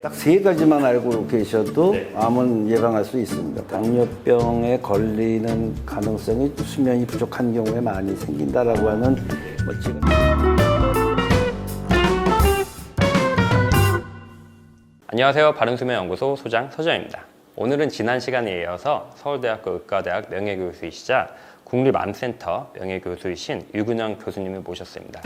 딱 세 가지만 알고 계셔도 암은 예방할 수 있습니다. 당뇨병에 걸리는 가능성이 수면이 부족한 경우에 많이 생긴다라고 하는 지금 안녕하세요. 바른수면연구소 소장 서정입니다. 오늘은 지난 시간에 이어서 서울대학교 의과대학 명예교수이시자 국립암센터 명예교수이신 유근영 교수님을 모셨습니다.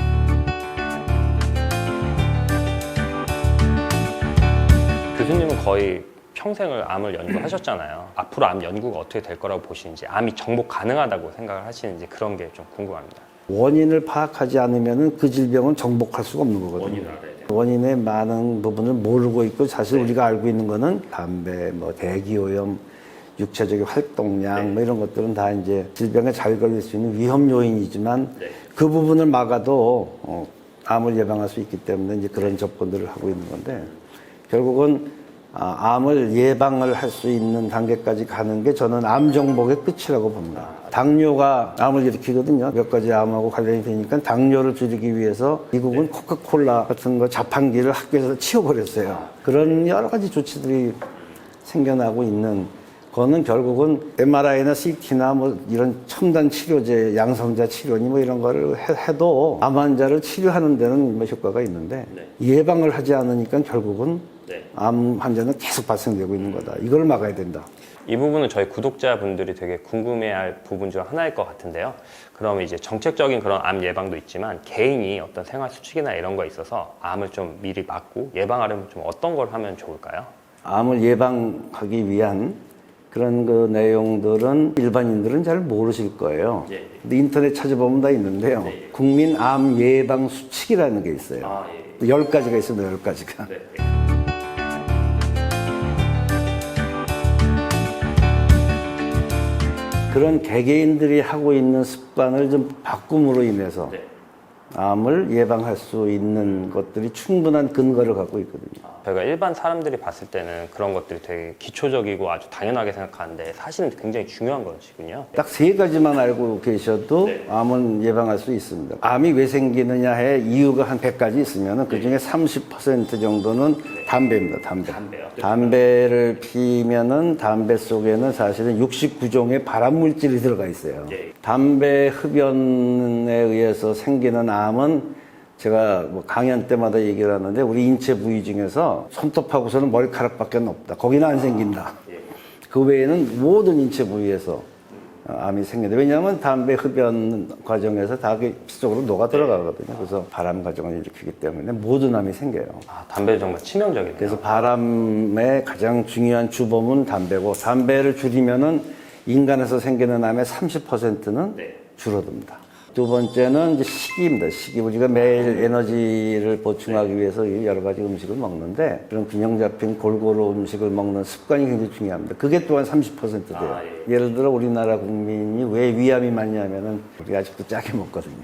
교수님은 거의 평생을 암을 연구하셨잖아요. 앞으로 암 연구가 어떻게 될 거라고 보시는지, 암이 정복 가능하다고 생각을 하시는지 그런 게 좀 궁금합니다. 원인을 파악하지 않으면 그 질병은 정복할 수가 없는 거거든요. 원인의 많은 부분을 모르고 있고 사실 우리가 알고 있는 거는 담배, 대기오염, 육체적인 활동량 이런 것들은 다 이제 질병에 잘 걸릴 수 있는 위험 요인이지만 그 부분을 막아도 암을 예방할 수 있기 때문에 이제 그런 접근들을 하고 있는 건데 결국은 암을 예방을 할 수 있는 단계까지 가는 게 저는 암 정복의 끝이라고 봅니다. 당뇨가 암을 일으키거든요. 몇 가지 암하고 관련이 되니까 당뇨를 줄이기 위해서 미국은 코카콜라 같은 거 자판기를 학교에서 치워버렸어요. 그런 여러 가지 조치들이 생겨나고 있는 거는 결국은 MRI나 CT나 이런 첨단 치료제, 양성자 치료니 이런 거를 해도 암 환자를 치료하는 데는 효과가 있는데 예방을 하지 않으니까 결국은 암 환자는 계속 발생되고 있는 거다. 이걸 막아야 된다. 이 부분은 저희 구독자분들이 되게 궁금해할 부분 중 하나일 것 같은데요. 그러면 이제 정책적인 그런 암 예방도 있지만 개인이 어떤 생활 수칙이나 이런 거에 있어서 암을 좀 미리 막고 예방하려면 좀 어떤 걸 하면 좋을까요? 암을 예방하기 위한 그런 그 내용들은 일반인들은 잘 모르실 거예요. 근데 인터넷 찾아보면 다 있는데요. 국민 암 예방 수칙이라는 게 있어요. 10가지가 있습니다. 10가지가. 그런 개개인들이 하고 있는 습관을 좀 바꿈으로 인해서 암을 예방할 수 있는 것들이 충분한 근거를 갖고 있거든요. 저희가 일반 사람들이 봤을 때는 그런 것들이 되게 기초적이고 아주 당연하게 생각하는데 사실은 굉장히 중요한 것이군요. 딱 세 가지만 알고 계셔도 암은 예방할 수 있습니다. 암이 왜 생기느냐의 이유가 한 100가지 있으면 그중에 30% 정도는 담배입니다. 담배요? 담배를 피면은 담배 속에는 사실은 69종의 발암물질이 들어가 있어요. 담배 흡연에 의해서 생기는 암은 제가 강연 때마다 얘기를 하는데 우리 인체 부위 중에서 손톱하고서는 머리카락밖에 없다. 거기는 안 생긴다. 그 외에는 모든 인체 부위에서 암이 생긴다. 왜냐하면 담배 흡연 과정에서 다 피 속으로 녹아 들어가거든요. 그래서 발암 과정을 일으키기 때문에 모든 암이 생겨요. 담배는 정말 치명적이네요. 그래서 발암의 가장 중요한 주범은 담배고 담배를 줄이면은 인간에서 생기는 암의 30%는 줄어듭니다. 두 번째는 이제 식이입니다. 식이. 우리가 매일 에너지를 보충하기 위해서 여러 가지 음식을 먹는데 그런 균형 잡힌 골고루 음식을 먹는 습관이 굉장히 중요합니다. 그게 또한 30% 돼요. 예를 들어 우리나라 국민이 왜 위암이 많냐면은 우리가 아직도 짜게 먹거든요.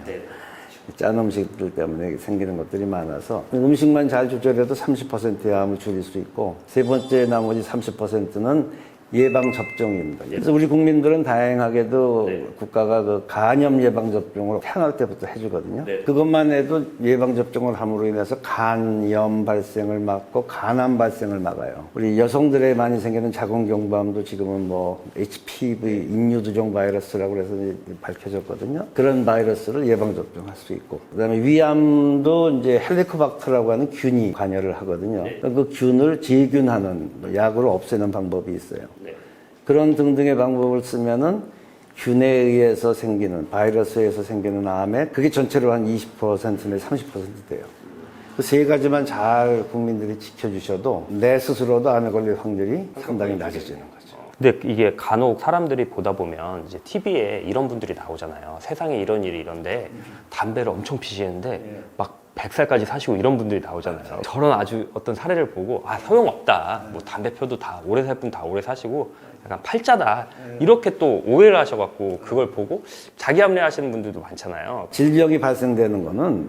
짠 음식들 때문에 생기는 것들이 많아서 음식만 잘 조절해도 30%의 암을 줄일 수 있고 세 번째 나머지 30%는 예방접종입니다. 그래서 우리 국민들은 다행하게도 국가가 그 간염 예방접종을 태어날 때부터 해주거든요. 그것만 해도 예방접종을 함으로 인해서 간염 발생을 막고 간암 발생을 막아요. 우리 여성들에 많이 생기는 자궁경부암도 지금은 HPV, 인유두종 바이러스라고 해서 밝혀졌거든요. 그런 바이러스를 예방접종할 수 있고. 그 다음에 위암도 이제 헬리코박터라고 하는 균이 관여를 하거든요. 그 균을 제균하는 약으로 없애는 방법이 있어요. 그런 등등의 방법을 쓰면은 균에 의해서 생기는 바이러스에 의해서 생기는 암에 그게 전체로 한 20% 내지 30% 돼요. 그 세 가지만 잘 국민들이 지켜주셔도 내 스스로도 암에 걸릴 확률이 상당히 낮아지는 거죠. 근데 이게 간혹 사람들이 보다 보면 이제 TV에 이런 분들이 나오잖아요. 세상에 이런 일이 이런데 담배를 엄청 피시는데 막 100살까지 사시고 이런 분들이 나오잖아요. 저런 아주 어떤 사례를 보고 소용없다. 담배 펴도 다 오래 살 분 다 오래 사시고 약간 팔자다. 이렇게 또 오해를 하셔갖고 그걸 보고 자기 합리화하시는 분들도 많잖아요. 질병이 발생되는 거는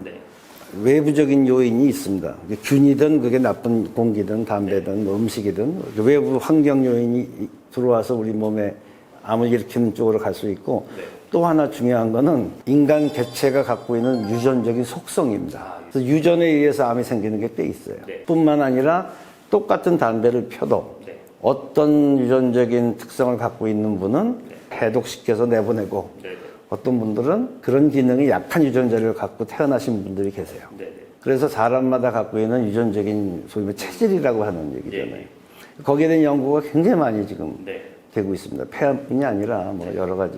외부적인 요인이 있습니다. 균이든 그게 나쁜 공기든 담배든 음식이든 외부 환경 요인이 들어와서 우리 몸에 암을 일으키는 쪽으로 갈 수 있고 또 하나 중요한 거는 인간 개체가 갖고 있는 유전적인 속성입니다. 그래서 유전에 의해서 암이 생기는 게 꽤 있어요. 뿐만 아니라 똑같은 담배를 펴도 어떤 유전적인 특성을 갖고 있는 분은 해독시켜서 내보내고 어떤 분들은 그런 기능이 약한 유전자를 갖고 태어나신 분들이 계세요. 그래서 사람마다 갖고 있는 유전적인 소위 말해 체질이라고 하는 얘기잖아요. 거기에 대한 연구가 굉장히 많이 지금 되고 있습니다. 폐암뿐이 아니라 뭐 여러 가지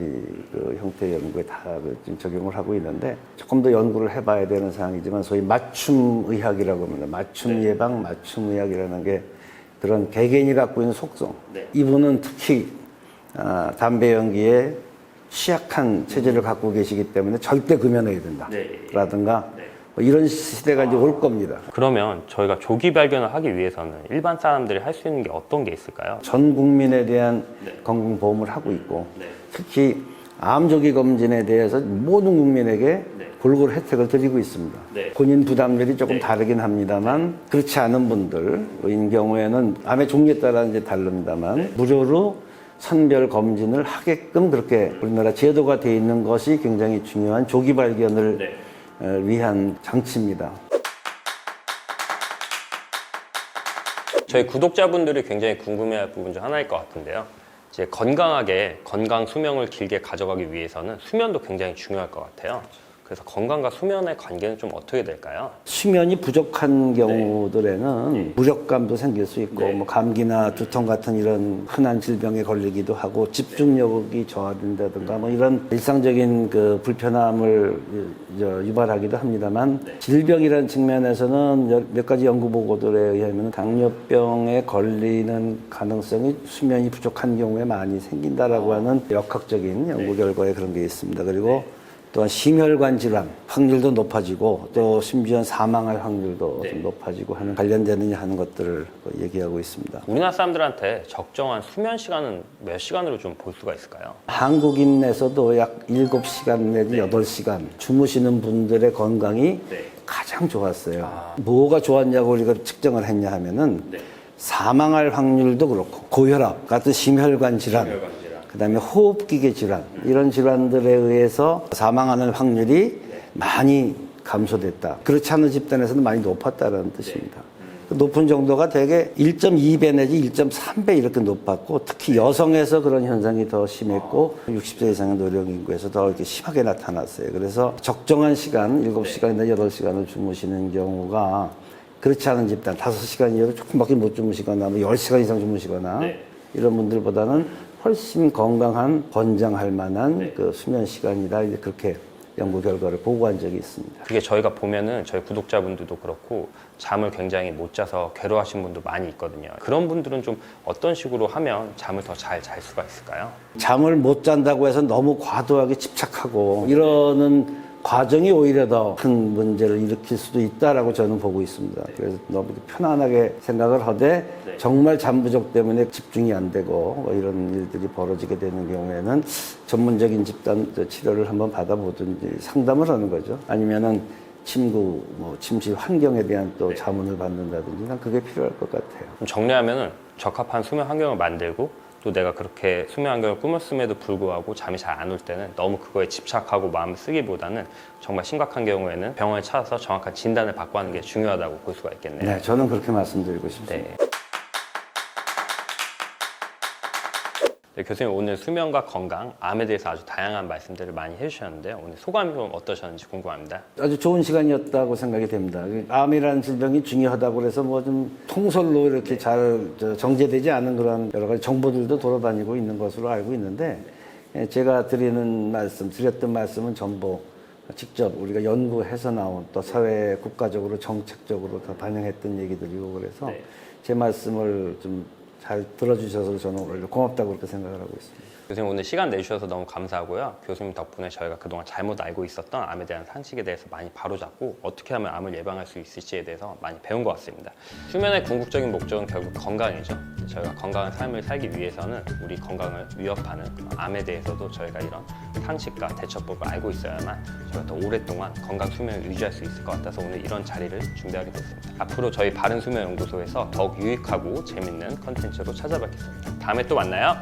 그 형태의 연구에 다 지금 적용을 하고 있는데 조금 더 연구를 해봐야 되는 사항이지만 소위 맞춤 의학이라고 합니다. 맞춤 예방, 맞춤 의학이라는 게 그런 개개인이 갖고 있는 속성. 이분은 특히 담배 연기에 취약한 체질을 갖고 계시기 때문에 절대 금연해야 된다. 라든가 뭐 이런 시대가 이제 올 겁니다. 그러면 저희가 조기 발견을 하기 위해서는 일반 사람들이 할 수 있는 게 어떤 게 있을까요? 전 국민에 대한 건강보험을 하고 있고 특히 암 조기 검진에 대해서 모든 국민에게 골고루 혜택을 드리고 있습니다. 본인 부담률이 조금 다르긴 합니다만 그렇지 않은 분들인 경우에는 암의 종류에 따라 이제 다릅니다만 무료로 선별 검진을 하게끔 그렇게 우리나라 제도가 돼 있는 것이 굉장히 중요한 조기 발견을 위한 장치입니다. 저희 구독자분들이 굉장히 궁금해할 부분 중 하나일 것 같은데요. 이제 건강하게 건강 수명을 길게 가져가기 위해서는 수면도 굉장히 중요할 것 같아요. 그래서 건강과 수면의 관계는 좀 어떻게 될까요? 수면이 부족한 경우들에는 무력감도 생길 수 있고 뭐 감기나 두통 같은 이런 흔한 질병에 걸리기도 하고 집중력이 저하된다든가 뭐 이런 일상적인 그 불편함을 유발하기도 합니다만 질병이라는 측면에서는 몇 가지 연구 보고들에 의하면 당뇨병에 걸리는 가능성이 수면이 부족한 경우에 많이 생긴다라고 하는 역학적인 연구 결과에 그런 게 있습니다. 그리고 또한 심혈관 질환 확률도 높아지고 또 심지어 사망할 확률도 좀 높아지고 하는 관련되느냐 하는 것들을 얘기하고 있습니다. 우리나라 사람들한테 적정한 수면 시간은 몇 시간으로 좀 볼 수가 있을까요? 한국인에서도 약 7시간 내지 8시간 주무시는 분들의 건강이 가장 좋았어요. 뭐가 좋았냐고 우리가 측정을 했냐 하면은 사망할 확률도 그렇고 고혈압 같은 심혈관 질환 그다음에 호흡기계 질환 이런 질환들에 의해서 사망하는 확률이 많이 감소됐다. 그렇지 않은 집단에서는 많이 높았다는 뜻입니다. 높은 정도가 대개 1.2배 내지 1.3배 이렇게 높았고 특히 여성에서 그런 현상이 더 심했고 60세 이상의 노령인구에서 더 이렇게 심하게 나타났어요. 그래서 적정한 시간 7시간이나 8시간을 주무시는 경우가 그렇지 않은 집단 5시간 이하로 조금밖에 못 주무시거나 뭐 10시간 이상 주무시거나 이런 분들보다는 훨씬 건강한 권장할 만한 그 수면 시간이다. 이제 그렇게 연구 결과를 보고한 적이 있습니다. 그게 저희가 보면은 저희 구독자분들도 그렇고 잠을 굉장히 못 자서 괴로워하시는 분도 많이 있거든요. 그런 분들은 좀 어떤 식으로 하면 잠을 더 잘 잘 수가 있을까요? 잠을 못 잔다고 해서 너무 과도하게 집착하고 이러는 과정이 오히려 더 큰 문제를 일으킬 수도 있다라고 저는 보고 있습니다. 그래서 너무 편안하게 생각을 하되 정말 잠 부족 때문에 집중이 안 되고 뭐 이런 일들이 벌어지게 되는 경우에는 전문적인 집단 치료를 한번 받아보든지 상담을 하는 거죠. 아니면은 침구, 뭐 침실 환경에 대한 또 자문을 받는다든지 난 그게 필요할 것 같아요. 정리하면은 적합한 수면 환경을 만들고 또 내가 그렇게 수면 환경을 꾸몄음에도 불구하고 잠이 잘 안 올 때는 너무 그거에 집착하고 마음을 쓰기보다는 정말 심각한 경우에는 병원에 찾아서 정확한 진단을 받고 하는 게 중요하다고 볼 수가 있겠네요. 네, 저는 그렇게 말씀드리고 싶습니다. 네, 교수님 오늘 수면과 건강, 암에 대해서 아주 다양한 말씀들을 많이 해주셨는데요. 오늘 소감이 좀 어떠셨는지 궁금합니다. 아주 좋은 시간이었다고 생각이 됩니다. 암이라는 질병이 중요하다고 해서 뭐 좀 통솔로 이렇게 잘 정제되지 않은 그런 여러 가지 정보들도 돌아다니고 있는 것으로 알고 있는데 제가 드렸던 말씀은 전부 직접 우리가 연구해서 나온 또 사회 국가적으로 정책적으로 다 반영했던 얘기들이고 그래서 제 말씀을 좀 잘 들어주셔서 저는 오히려 고맙다고 그렇게 생각을 하고 있습니다. 교수님 오늘 시간 내주셔서 너무 감사하고요. 교수님 덕분에 저희가 그동안 잘못 알고 있었던 암에 대한 상식에 대해서 많이 바로잡고 어떻게 하면 암을 예방할 수 있을지에 대해서 많이 배운 것 같습니다. 수면의 궁극적인 목적은 결국 건강이죠. 저희가 건강한 삶을 살기 위해서는 우리 건강을 위협하는 암에 대해서도 저희가 이런 상식과 대처법을 알고 있어야만 저희가 더 오랫동안 건강 수면을 유지할 수 있을 것 같아서 오늘 이런 자리를 준비하게 됐습니다. 앞으로 저희 바른수면연구소에서 더욱 유익하고 재밌는 컨텐츠로 찾아뵙겠습니다. 다음에 또 만나요.